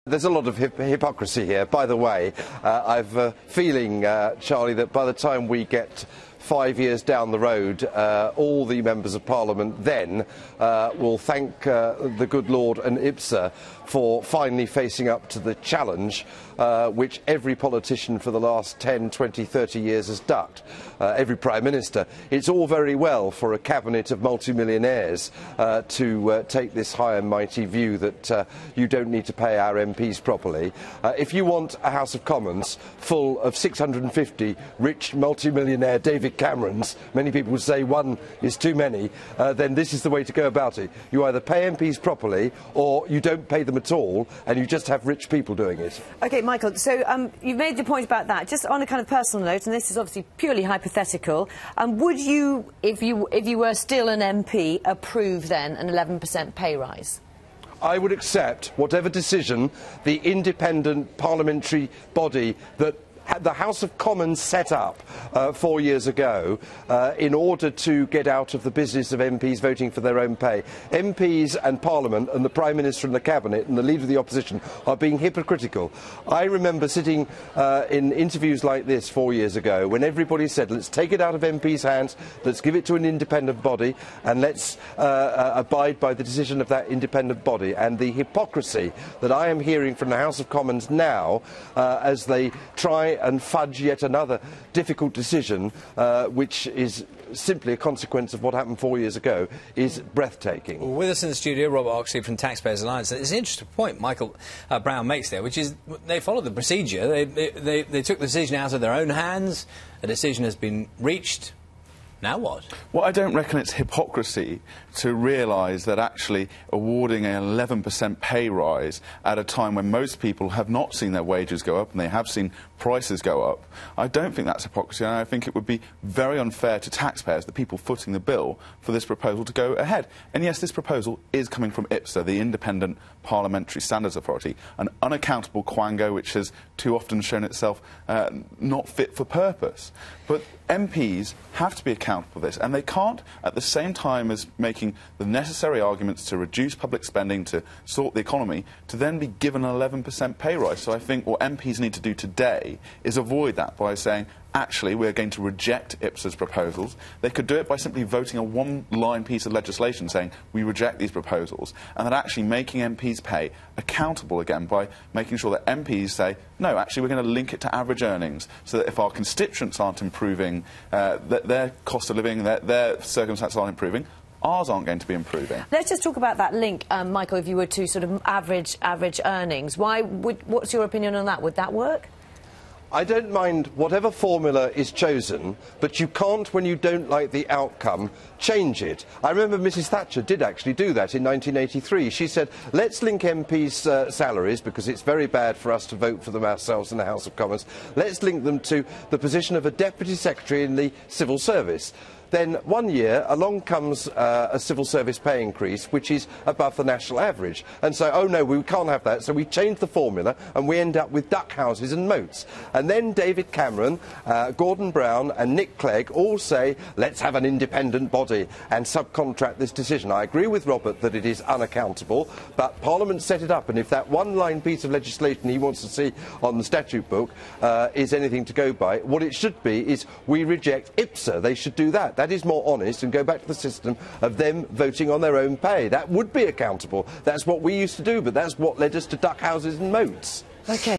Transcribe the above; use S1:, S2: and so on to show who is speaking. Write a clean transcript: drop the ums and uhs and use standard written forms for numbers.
S1: There's a lot of hypocrisy here. By the way, I've a feeling, Charlie, that by the time we get 5 years down the road, all the members of Parliament then will thank the good Lord and Ipsa for finally facing up to the challenge which every politician for the last 10, 20, 30 years has ducked. Every Prime Minister. It's all very well for a cabinet of multimillionaires to take this high and mighty view that you don't need to pay our MPs properly. If you want a House of Commons full of 650 rich multimillionaire David Camerons, many people would say one is too many, then this is the way to go about it. You either pay MPs properly or you don't pay them at all and you just have rich people doing it.
S2: OK, Michael, so you've made the point about that. Just on a kind of personal note, and this is obviously purely hypothetical, would you, if you were still an MP, approve then an 11% pay rise?
S1: I would accept whatever decision the independent parliamentary body that the House of Commons set up 4 years ago in order to get out of the business of MPs voting for their own pay. MPs and Parliament and the Prime Minister and the Cabinet and the Leader of the Opposition are being hypocritical. I remember sitting in interviews like this 4 years ago when everybody said, let's take it out of MPs' hands, let's give it to an independent body and let's abide by the decision of that independent body. And the hypocrisy that I am hearing from the House of Commons now as they try and fudge yet another difficult decision, which is simply a consequence of what happened 4 years ago, is breathtaking.
S3: Well, with us in the studio, Robert Oxley from Taxpayers Alliance. It's an interesting point Michael Brown makes there, which is they followed the procedure. They took the decision out of their own hands. A decision has been reached. Now what?
S4: Well, I don't reckon it's hypocrisy to realise that actually awarding an 11% pay rise at a time when most people have not seen their wages go up and they have seen prices go up, I don't think that's hypocrisy, and I think it would be very unfair to taxpayers, the people footing the bill, for this proposal to go ahead. And yes, this proposal is coming from Ipsa, the Independent Parliamentary Standards Authority, an unaccountable quango which has too often shown itself not fit for purpose. But MPs have to be accountable for this, and they can't, at the same time as making the necessary arguments to reduce public spending, to sort the economy, to then be given an 11% pay rise. So I think what MPs need to do today is avoid that by saying, actually, we're going to reject Ipsa's proposals. They could do it by simply voting a one-line piece of legislation saying, we reject these proposals, and then actually making MPs' pay accountable again by making sure that MPs say, no, actually, we're going to link it to average earnings, so that if our constituents aren't improving, their cost of living, their circumstances aren't improving, ours aren't going to be improving.
S2: Let's just talk about that link, Michael, if you were to sort of average earnings. What's your opinion on that? Would that work?
S1: I don't mind whatever formula is chosen, but you can't, when you don't like the outcome, change it. I remember Mrs Thatcher did actually do that in 1983. She said, let's link MPs' salaries, because it's very bad for us to vote for them ourselves in the House of Commons. Let's link them to the position of a Deputy Secretary in the Civil Service. Then one year along comes a civil service pay increase which is above the national average, and so, oh no, we can't have that, so we change the formula and we end up with duck houses and moats. And then David Cameron, Gordon Brown and Nick Clegg all say, let's have an independent body and subcontract this decision. I agree with Robert that it is unaccountable, but Parliament set it up, and if that one-line piece of legislation he wants to see on the statute book is anything to go by, what it should be is we reject Ipsa. They should do that. That is more honest, and go back to the system of them voting on their own pay. That would be accountable. That's what we used to do, but that's what led us to duck houses and moats.
S2: OK.